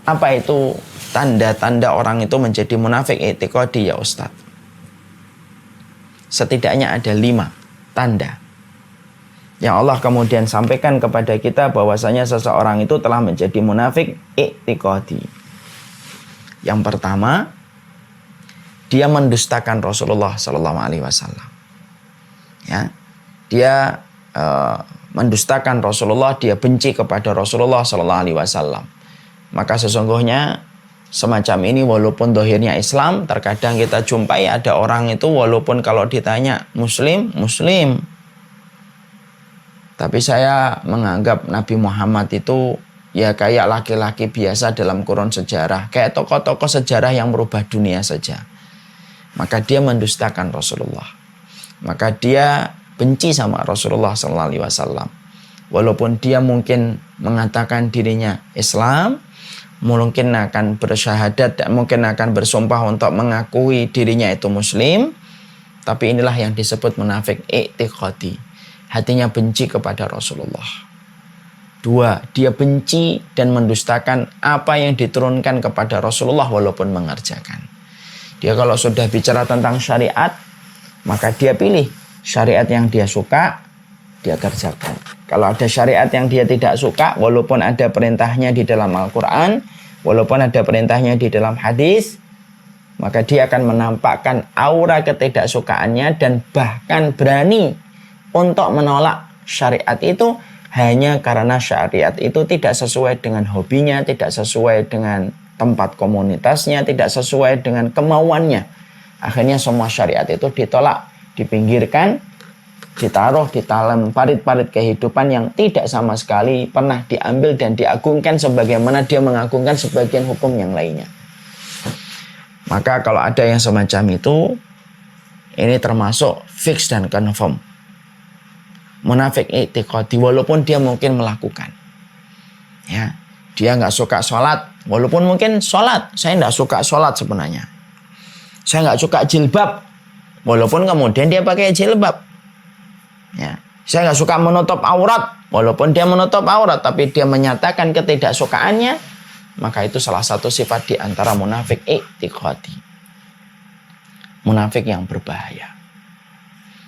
Apa itu tanda-tanda orang itu menjadi munafik i'tiqadi ya Ustadz? Setidaknya ada 5 tanda yang Allah kemudian sampaikan kepada kita bahwasanya seseorang itu telah menjadi munafik i'tiqadi. Yang pertama, dia mendustakan Rasulullah Sallallahu Alaihi Wasallam. Ya, dia mendustakan Rasulullah, dia benci kepada Rasulullah Sallallahu Alaihi Wasallam. Maka sesungguhnya semacam ini walaupun dohirnya Islam, terkadang kita jumpai ada orang itu walaupun kalau ditanya Muslim, tapi saya menganggap Nabi Muhammad itu ya kayak laki-laki biasa dalam kurun sejarah, kayak tokoh-tokoh sejarah yang merubah dunia saja. Maka dia mendustakan Rasulullah. Maka dia benci sama Rasulullah SAW. Walaupun dia mungkin mengatakan dirinya Islam, mungkin akan bersyahadat dan mungkin akan bersumpah untuk mengakui dirinya itu Muslim, tapi inilah yang disebut munafik i'tiqadi. Hatinya benci kepada Rasulullah. 2, dia benci dan mendustakan apa yang diturunkan kepada Rasulullah walaupun mengerjakan. Dia kalau sudah bicara tentang syariat, maka dia pilih syariat yang dia suka, dia kerjakan. Kalau ada syariat yang dia tidak suka, walaupun ada perintahnya di dalam Al-Quran, walaupun ada perintahnya di dalam hadis, maka dia akan menampakkan aura ketidaksukaannya dan bahkan berani untuk menolak syariat itu hanya karena syariat itu tidak sesuai dengan hobinya, tidak sesuai dengan tempat komunitasnya, tidak sesuai dengan kemauannya. Akhirnya semua syariat itu ditolak, dipinggirkan, ditaruh di dalam parit-parit kehidupan yang tidak sama sekali pernah diambil dan diagungkan sebagaimana dia mengagungkan sebagian hukum yang lainnya. Maka kalau ada yang semacam itu, ini termasuk fix dan confirm munafik i'tiqadi, walaupun dia mungkin melakukan. Ya, dia nggak suka sholat, walaupun mungkin sholat, saya nggak suka sholat sebenarnya. Saya nggak suka jilbab, walaupun kemudian dia pakai jilbab. Ya, saya nggak suka menutup aurat, walaupun dia menutup aurat, tapi dia menyatakan ketidaksukaannya, maka itu salah satu sifat di antara munafik i'tiqadi. Munafik yang berbahaya.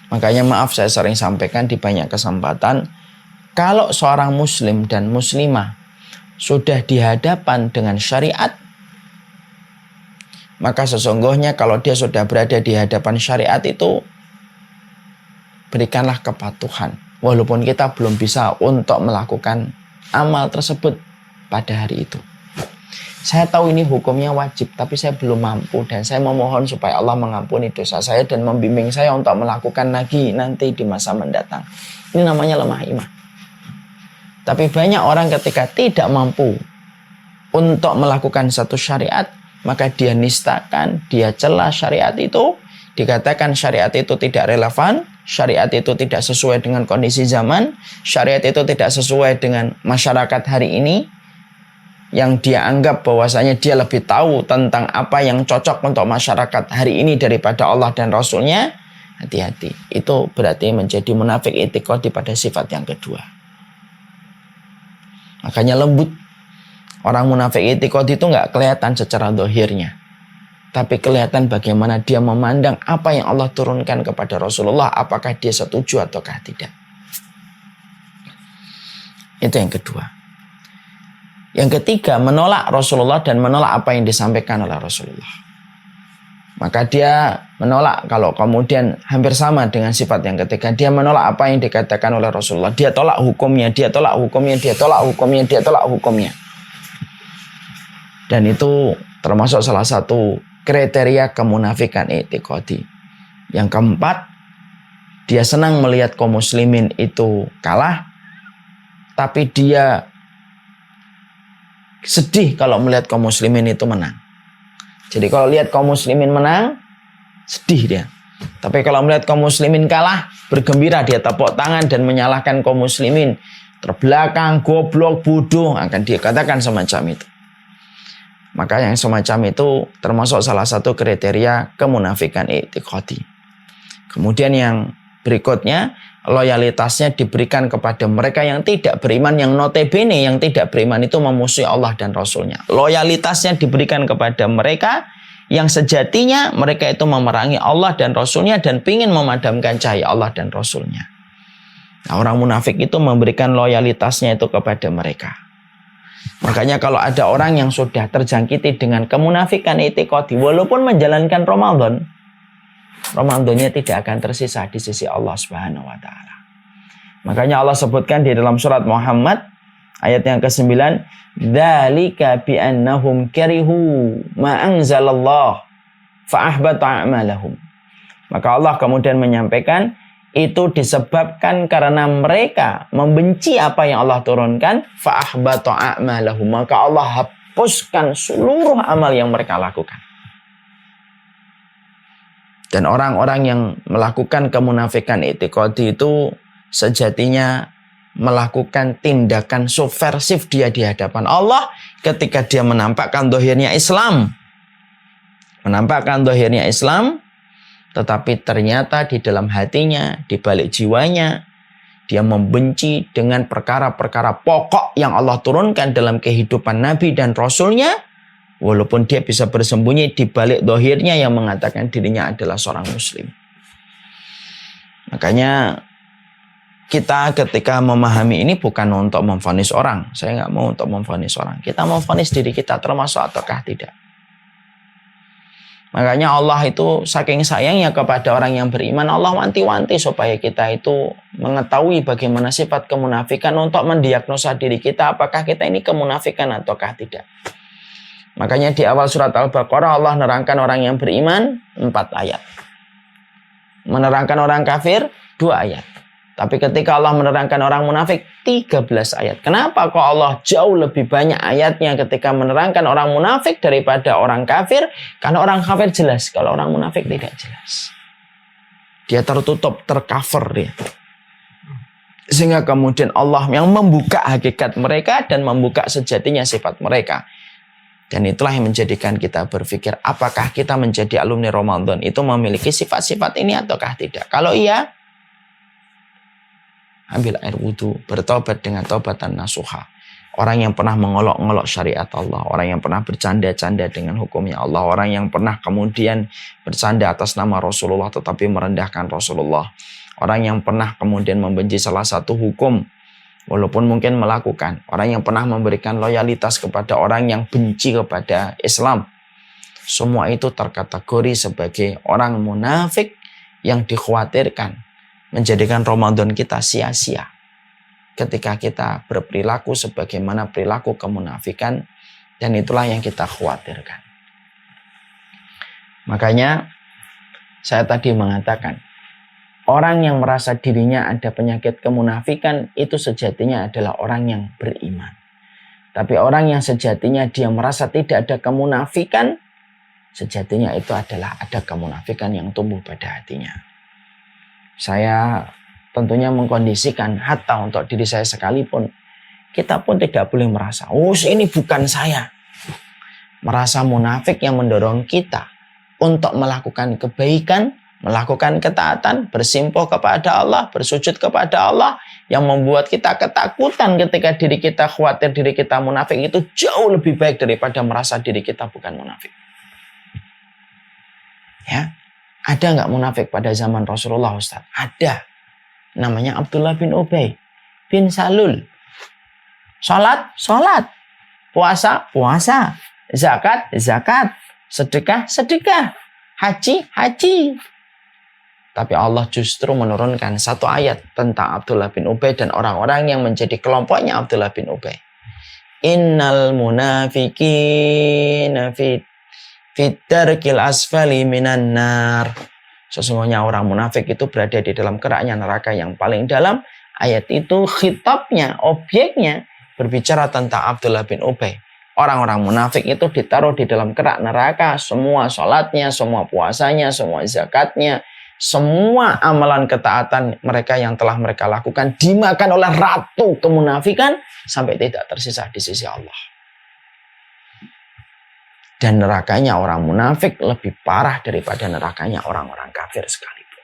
Makanya maaf saya sering sampaikan di banyak kesempatan, kalau seorang muslim dan muslimah sudah di hadapan dengan syariat, maka sesungguhnya kalau dia sudah berada di hadapan syariat itu, berikanlah kepatuhan. Walaupun kita belum bisa untuk melakukan amal tersebut pada hari itu. Saya tahu ini hukumnya wajib, tapi saya belum mampu dan saya memohon supaya Allah mengampuni dosa saya dan membimbing saya untuk melakukan lagi nanti di masa mendatang. Ini namanya lemah iman. Tapi banyak orang ketika tidak mampu untuk melakukan satu syariat, maka dia nistakan, dia celah syariat itu, dikatakan syariat itu tidak relevan, syariat itu tidak sesuai dengan kondisi zaman, syariat itu tidak sesuai dengan masyarakat hari ini, yang dia anggap bahwasanya dia lebih tahu tentang apa yang cocok untuk masyarakat hari ini daripada Allah dan Rasulnya. Hati-hati, itu berarti menjadi munafik i'tiqadi pada sifat yang kedua. Makanya lembut. Orang munafik i'tiqadi itu nggak kelihatan secara zahirnya, tapi kelihatan bagaimana dia memandang apa yang Allah turunkan kepada Rasulullah, apakah dia setuju ataukah tidak. Itu yang kedua. Yang ketiga, menolak Rasulullah dan menolak apa yang disampaikan oleh Rasulullah. Maka dia menolak, kalau kemudian hampir sama dengan sifat yang ketiga, dia menolak apa yang dikatakan oleh Rasulullah. Dia tolak hukumnya, dia tolak hukumnya, dia tolak hukumnya, dia tolak hukumnya. Dan itu termasuk salah satu kriteria kemunafikan i'tiqadi. Yang keempat, dia senang melihat kaum muslimin itu kalah, tapi dia sedih kalau melihat kaum muslimin itu menang. Jadi kalau lihat kaum muslimin menang, sedih dia. Tapi kalau melihat kaum muslimin kalah, bergembira, dia tepuk tangan dan menyalahkan kaum muslimin. Terbelakang, goblok, bodoh, akan dia katakan semacam itu. Maka yang semacam itu termasuk salah satu kriteria kemunafikan i'tiqadi. Kemudian yang berikutnya, loyalitasnya diberikan kepada mereka yang tidak beriman, yang notabene yang tidak beriman itu memusuhi Allah dan Rasulnya. Loyalitasnya diberikan kepada mereka yang sejatinya mereka itu memerangi Allah dan Rasulnya dan ingin memadamkan cahaya Allah dan Rasulnya. Nah, orang munafik itu memberikan loyalitasnya itu kepada mereka. Makanya kalau ada orang yang sudah terjangkiti dengan kemunafikan i'tiqadi, walaupun menjalankan Ramadannya tidak akan tersisa di sisi Allah Subhanahu wa taala. Makanya Allah sebutkan di dalam surat Muhammad ayat yang ke-9, "Dzalika bi annahum karihu ma anzalallah fa ahbata a'malahum." Maka Allah kemudian menyampaikan itu disebabkan karena mereka membenci apa yang Allah turunkan, fa ahbata a'malahum, maka Allah hapuskan seluruh amal yang mereka lakukan. Dan orang-orang yang melakukan kemunafikan i'tiqadi itu sejatinya melakukan tindakan subversif dia di hadapan Allah ketika dia menampakkan zahirnya Islam. Tetapi ternyata di dalam hatinya, di balik jiwanya, dia membenci dengan perkara-perkara pokok yang Allah turunkan dalam kehidupan Nabi dan Rasulnya. Walaupun dia bisa bersembunyi di balik zahirnya yang mengatakan dirinya adalah seorang muslim. Makanya kita ketika memahami ini bukan untuk memvonis orang. Saya nggak mau untuk memvonis orang. Kita memvonis diri kita termasuk ataukah tidak. Makanya Allah itu saking sayangnya kepada orang yang beriman, Allah wanti-wanti supaya kita itu mengetahui bagaimana sifat kemunafikan untuk mendiagnosa diri kita apakah kita ini kemunafikan ataukah tidak. Makanya di awal surat Al-Baqarah Allah menerangkan orang yang beriman 4 ayat. Menerangkan orang kafir 2 ayat. Tapi ketika Allah menerangkan orang munafik 13 ayat. Kenapa kok Allah jauh lebih banyak ayatnya ketika menerangkan orang munafik daripada orang kafir? Karena orang kafir jelas, kalau orang munafik tidak jelas. Dia tertutup, tercover dia. Sehingga kemudian Allah yang membuka hakikat mereka dan membuka sejatinya sifat mereka. Dan itulah yang menjadikan kita berpikir apakah kita menjadi alumni Ramadan itu memiliki sifat-sifat ini ataukah tidak. Kalau iya, ambil air wudhu, bertobat dengan taubatan nasuha. Orang yang pernah mengolok-ngolok syariat Allah, orang yang pernah bercanda-canda dengan hukumnya Allah, orang yang pernah kemudian bercanda atas nama Rasulullah tetapi merendahkan Rasulullah, orang yang pernah kemudian membenci salah satu hukum walaupun mungkin melakukan, orang yang pernah memberikan loyalitas kepada orang yang benci kepada Islam. Semua itu terkategori sebagai orang munafik yang dikhawatirkan menjadikan Ramadan kita sia-sia ketika kita berperilaku sebagaimana perilaku kemunafikan, dan itulah yang kita khawatirkan. Makanya saya tadi mengatakan orang yang merasa dirinya ada penyakit kemunafikan itu sejatinya adalah orang yang beriman. Tapi orang yang sejatinya dia merasa tidak ada kemunafikan, sejatinya itu adalah ada kemunafikan yang tumbuh pada hatinya. Saya tentunya mengkondisikan hatta untuk diri saya sekalipun, kita pun tidak boleh merasa, oh ini bukan saya. Merasa munafik yang mendorong kita untuk melakukan kebaikan, melakukan ketaatan, bersimpuh kepada Allah, bersujud kepada Allah, yang membuat kita ketakutan ketika diri kita khawatir diri kita munafik, itu jauh lebih baik daripada merasa diri kita bukan munafik. Ya, ada nggak munafik pada zaman Rasulullah, Ustaz? Ada. Namanya Abdullah bin Ubay bin Salul. Salat. Puasa. Zakat. Sedekah. Haji. Tapi Allah justru menurunkan satu ayat tentang Abdullah bin Ubay dan orang-orang yang menjadi kelompoknya Abdullah bin Ubay. Innal munafiqina fit darkil asfali minan nar. Sesungguhnya orang munafik itu berada di dalam keraknya neraka yang paling dalam. Ayat itu khitabnya, objeknya berbicara tentang Abdullah bin Ubay. Orang-orang munafik itu ditaruh di dalam kerak neraka. Semua sholatnya, semua puasanya, semua zakatnya, semua amalan ketaatan mereka yang telah mereka lakukan dimakan oleh ratu kemunafikan sampai tidak tersisa di sisi Allah. Dan nerakanya orang munafik lebih parah daripada nerakanya orang-orang kafir sekalipun.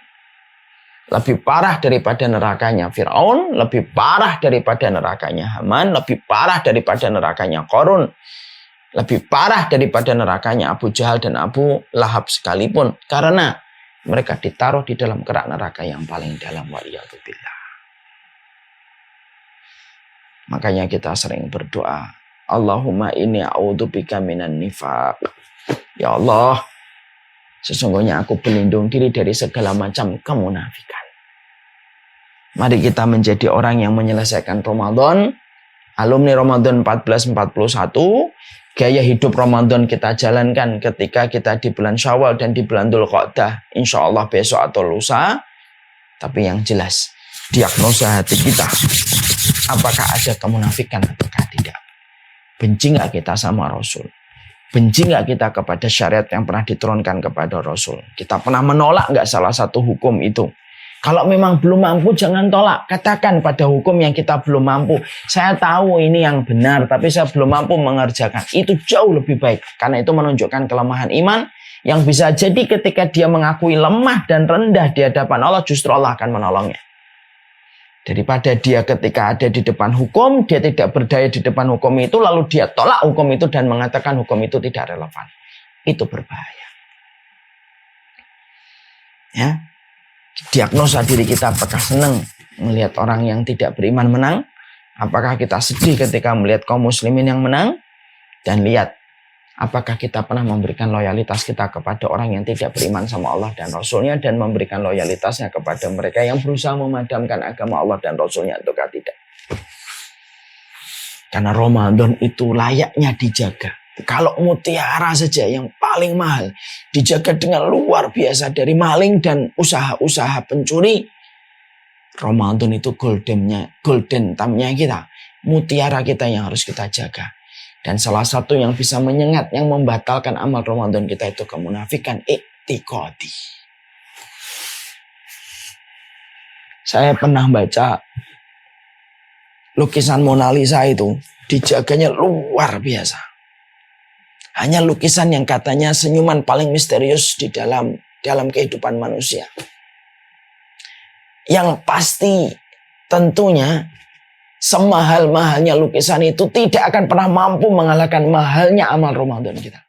lebih parah daripada nerakanya Fir'aun, lebih parah daripada nerakanya Haman, lebih parah daripada nerakanya Qarun, lebih parah daripada nerakanya Abu Jahal dan Abu Lahab sekalipun. Karena mereka ditaruh di dalam kerak neraka yang paling dalam, waliyadzubillah. Makanya kita sering berdoa, Allahumma inni a'udzubika minan nifaq. Ya Allah, sesungguhnya aku berlindung diri dari segala macam kemunafikan. Mari kita menjadi orang yang menyelesaikan Ramadan. Alumni Ramadan 1441. Gaya hidup Ramadan kita jalankan ketika kita di bulan Syawal dan di bulan Dzulqa'dah. Insya Allah besok atau lusa. Tapi yang jelas, diagnosa hati kita. Apakah ada kemunafikan ataukah tidak? Benci nggak kita sama Rasul? Benci nggak kita kepada syariat yang pernah diturunkan kepada Rasul? Kita pernah menolak nggak salah satu hukum itu? Kalau memang belum mampu, jangan tolak. Katakan pada hukum yang kita belum mampu, saya tahu ini yang benar, tapi saya belum mampu mengerjakan. Itu jauh lebih baik. Karena itu menunjukkan kelemahan iman yang bisa jadi ketika dia mengakui lemah dan rendah di hadapan Allah, justru Allah akan menolongnya. Daripada dia ketika ada di depan hukum, dia tidak berdaya di depan hukum itu, lalu dia tolak hukum itu dan mengatakan hukum itu tidak relevan. Itu berbahaya. Ya. Diagnosa diri kita, apakah senang melihat orang yang tidak beriman menang? Apakah kita sedih ketika melihat kaum muslimin yang menang? Dan lihat, apakah kita pernah memberikan loyalitas kita kepada orang yang tidak beriman sama Allah dan Rasulnya, dan memberikan loyalitasnya kepada mereka yang berusaha memadamkan agama Allah dan Rasulnya, ataukah tidak? Karena Ramadan itu layaknya dijaga. Kalau mutiara saja yang paling mahal dijaga dengan luar biasa dari maling dan usaha-usaha pencuri, Ramadan itu golden time-nya kita, mutiara kita yang harus kita jaga. Dan salah satu yang bisa menyengat, yang membatalkan amal Ramadan kita itu kemunafikan i'tiqadi. Saya pernah baca lukisan Mona Lisa itu dijaganya luar biasa. Hanya lukisan yang katanya senyuman paling misterius di dalam kehidupan manusia. Yang pasti tentunya semahal-mahalnya lukisan itu tidak akan pernah mampu mengalahkan mahalnya amal Ramadan kita.